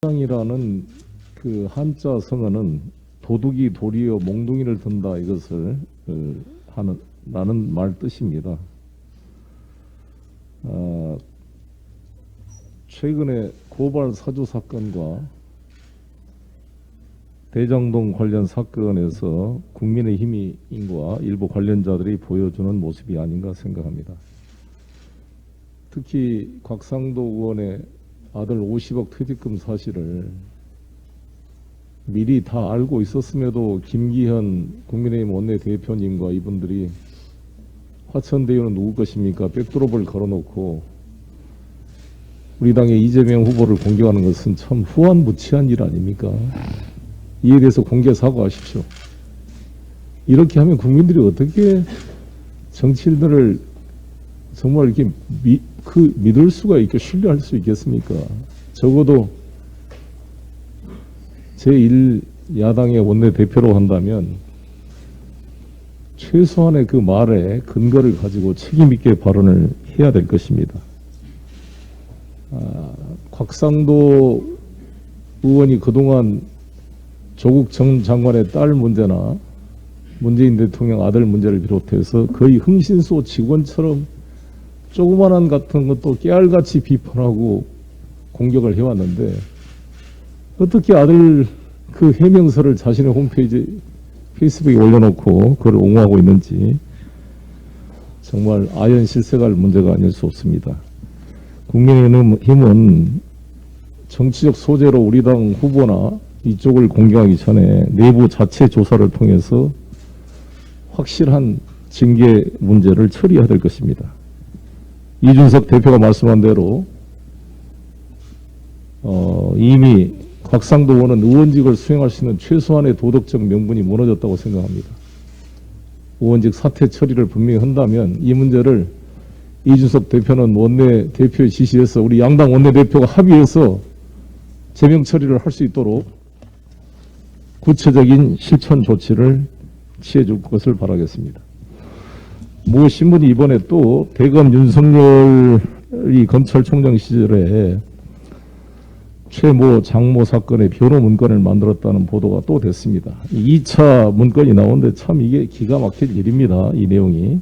이라는 그 한자 성어는 도둑이 도리어 몽둥이를 든다 이것을 하는 말 뜻입니다. 최근에 고발 사주 사건과 대장동 관련 사건에서 국민의힘과 일부 관련자들이 보여주는 모습이 아닌가 생각합니다. 특히 곽상도 의원의 아들 50억 퇴직금 사실을 미리 다 알고 있었음에도 김기현 국민의힘 원내대표님과 이분들이 화천대유는 누구 것입니까? 백드롭을 걸어놓고 우리 당의 이재명 후보를 공격하는 것은 참 후한무치한 일 아닙니까? 이에 대해서 공개 사과하십시오. 이렇게 하면 국민들이 어떻게 정치인들을 정말 이렇게 믿을 수가 있고 신뢰할 수 있겠습니까? 적어도 제1야당의 원내대표로 한다면 최소한의 그 말에 근거를 가지고 책임있게 발언을 해야 될 것입니다. 곽상도 의원이 그동안 조국 전 장관의 딸 문제나 문재인 대통령 아들 문제를 비롯해서 거의 흥신소 직원처럼 조그만한 같은 것도 깨알같이 비판하고 공격을 해왔는데 어떻게 아들 그 해명서를 자신의 홈페이지 페이스북에 올려놓고 그걸 옹호하고 있는지 정말 아연실색할 문제가 아닐 수 없습니다. 국민의힘은 정치적 소재로 우리 당 후보나 이쪽을 공격하기 전에 내부 자체 조사를 통해서 확실한 징계 문제를 처리해야 될 것입니다. 이준석 대표가 말씀한 대로 이미 곽상도 의원은 의원직을 수행할 수 있는 최소한의 도덕적 명분이 무너졌다고 생각합니다. 의원직 사퇴 처리를 분명히 한다면 이 문제를 이준석 대표는 원내대표의 지시에서 우리 양당 원내대표가 합의해서 제명 처리를 할 수 있도록 구체적인 실천 조치를 취해 줄 것을 바라겠습니다. 모 신문이 이번에 또 대검 윤석열이 검찰총장 시절에 최모 장모 사건의 변호 문건을 만들었다는 보도가 또 됐습니다. 2차 문건이 나오는데 참 이게 기가 막힐 일입니다. 이 내용이.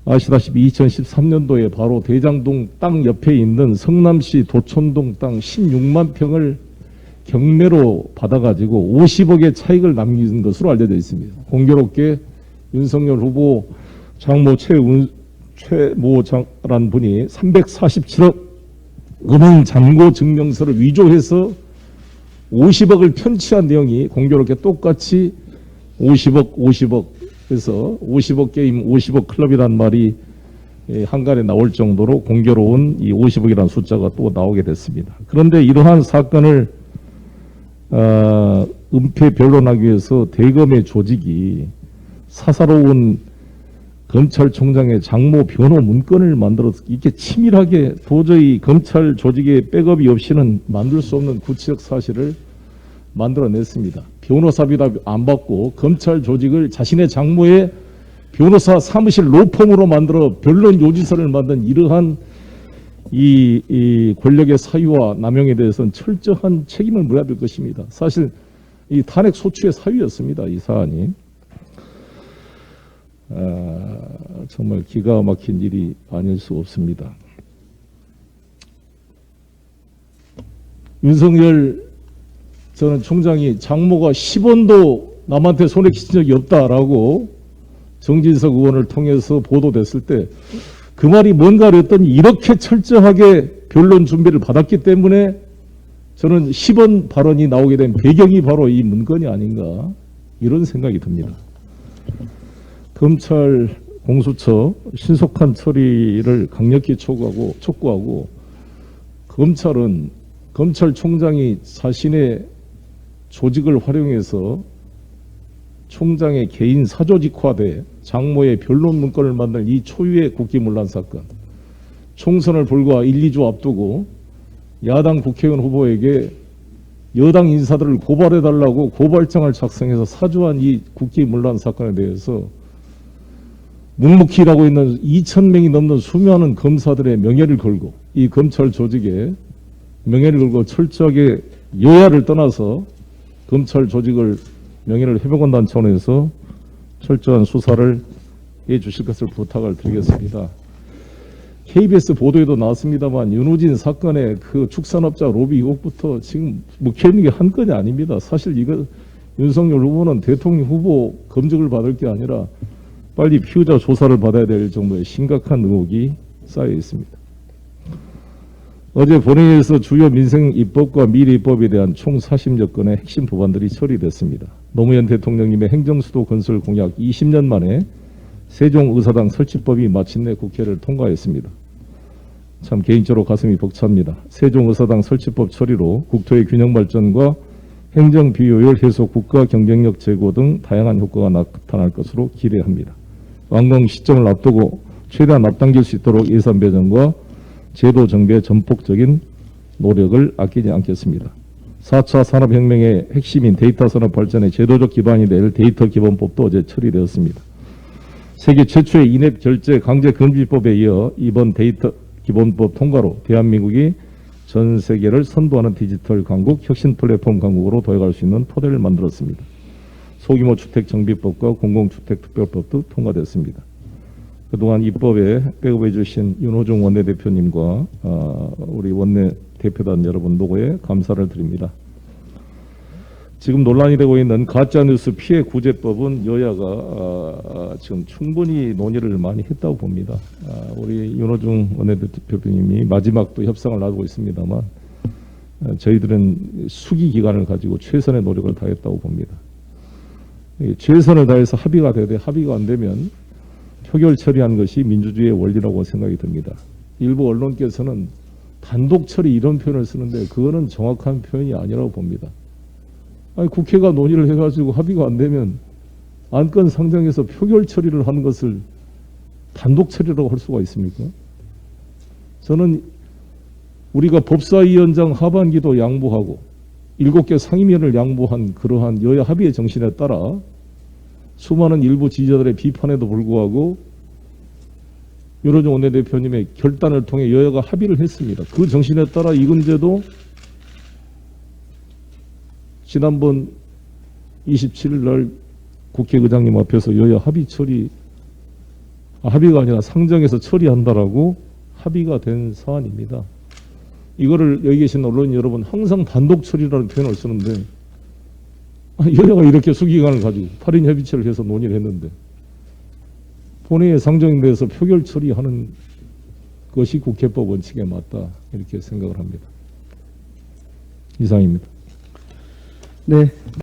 아시다시피 2013년도에 바로 대장동 땅 옆에 있는 성남시 도촌동 땅 16만 평을 경매로 받아가지고 50억의 차익을 남긴 것으로 알려져 있습니다. 공교롭게 윤석열 후보 장모 최모라는 분이 347억 은행 잔고 증명서를 위조해서 50억을 편취한 내용이 공교롭게 똑같이 50억 그래서 50억 게임 50억 클럽이란 말이 한간에 나올 정도로 공교로운 이 50억이라는 숫자가 또 나오게 됐습니다. 그런데 이러한 사건을 은폐 변론하기 위해서 대검의 조직이 사사로운 검찰총장의 장모 변호 문건을 만들어서 이렇게 치밀하게 도저히 검찰 조직의 백업이 없이는 만들 수 없는 구체적 사실을 만들어냈습니다. 변호사비도 안 받고 검찰 조직을 자신의 장모의 변호사 사무실 로펌으로 만들어 변론 요지서를 만든 이러한 이 권력의 사유와 남용에 대해서는 철저한 책임을 물어야 될 것입니다. 사실 이 탄핵 소추의 사유였습니다. 이 사안이. 정말 기가 막힌 일이 아닐 수 없습니다. 윤석열 저는 총장이 장모가 10원도 남한테 손에 끼친 적이 없다라고 정진석 의원을 통해서 보도됐을 때 그 말이 뭔가를 했더니 이렇게 철저하게 변론 준비를 받았기 때문에 저는 10원 발언이 나오게 된 배경이 바로 이 문건이 아닌가 이런 생각이 듭니다. 검찰 공수처 신속한 처리를 강력히 촉구하고 검찰은 검찰총장이 자신의 조직을 활용해서 총장의 개인 사조직화돼 장모의 변론 문건을 만든 이 초유의 국기문란 사건, 총선을 불과 1, 2주 앞두고 야당 국회의원 후보에게 여당 인사들을 고발해달라고 고발장을 작성해서 사주한 이 국기문란 사건에 대해서 묵묵히 일하고 있는 2,000명이 넘는 수많은 검사들의 명예를 걸고 이 검찰 조직에 명예를 걸고 철저하게 여야를 떠나서 검찰 조직을 명예를 회복한다는 차원에서 철저한 수사를 해 주실 것을 부탁을 드리겠습니다. KBS 보도에도 나왔습니다만 윤호진 사건의 그 축산업자 로비 의혹부터 지금 묵혀 있는 게 한 건이 아닙니다. 사실 이거 윤석열 후보는 대통령 후보 검증을 받을 게 아니라 빨리 피의자 조사를 받아야 될 정도의 심각한 의혹이 쌓여 있습니다. 어제 본회의에서 주요 민생 입법과 미래 입법에 대한 총 40여 건의 핵심 법안들이 처리됐습니다. 노무현 대통령님의 행정수도 건설 공약 20년 만에 세종의사당 설치법이 마침내 국회를 통과했습니다. 참 개인적으로 가슴이 벅찹니다. 세종의사당 설치법 처리로 국토의 균형 발전과 행정 비효율 해소, 국가 경쟁력 제고 등 다양한 효과가 나타날 것으로 기대합니다. 완공 시점을 앞두고 최대한 앞당길 수 있도록 예산 배정과 제도 정비에 전폭적인 노력을 아끼지 않겠습니다. 4차 산업혁명의 핵심인 데이터 산업 발전의 제도적 기반이 될 데이터 기본법도 어제 처리되었습니다. 세계 최초의 인앱 결제 강제 금지법에 이어 이번 데이터 기본법 통과로 대한민국이 전 세계를 선도하는 디지털 강국, 혁신 플랫폼 강국으로 도약할 수 있는 토대를 만들었습니다. 소규모 주택 정비법과 공공주택 특별법도 통과됐습니다. 그동안 입법에 백업해 주신 윤호중 원내대표님과 우리 원내대표단 여러분 노고에 감사를 드립니다. 지금 논란이 되고 있는 가짜뉴스 피해 구제법은 여야가 지금 충분히 논의를 많이 했다고 봅니다. 우리 윤호중 원내대표님이 마지막 또 협상을 나누고 있습니다만 저희들은 수기 기간을 가지고 최선의 노력을 다했다고 봅니다. 최선을 다해서 합의가 되되 합의가 안 되면 표결 처리한 것이 민주주의의 원리라고 생각이 듭니다. 일부 언론께서는 단독 처리 이런 표현을 쓰는데 그거는 정확한 표현이 아니라고 봅니다. 아니, 국회가 논의를 해가지고 합의가 안 되면 안건 상정해서 표결 처리를 하는 것을 단독 처리라고 할 수가 있습니까? 저는 우리가 법사위원장 하반기도 양보하고 7개 상임위원을 양보한 그러한 여야 합의의 정신에 따라 수많은 일부 지지자들의 비판에도 불구하고 윤호중 원내대표님의 결단을 통해 여야가 합의를 했습니다. 그 정신에 따라 이건재도 지난번 27일 날 국회의장님 앞에서 여야 합의가 아니라 상정해서 처리한다라고 합의가 된 사안입니다. 이거를 여기 계신 언론 여러분 항상 단독 처리라는 표현을 쓰는데 여야가 이렇게 수기관을 가지고 8인 협의체를 해서 논의를 했는데 본회의에 상정돼서 표결 처리하는 것이 국회법 원칙에 맞다 이렇게 생각을 합니다. 이상입니다. 네.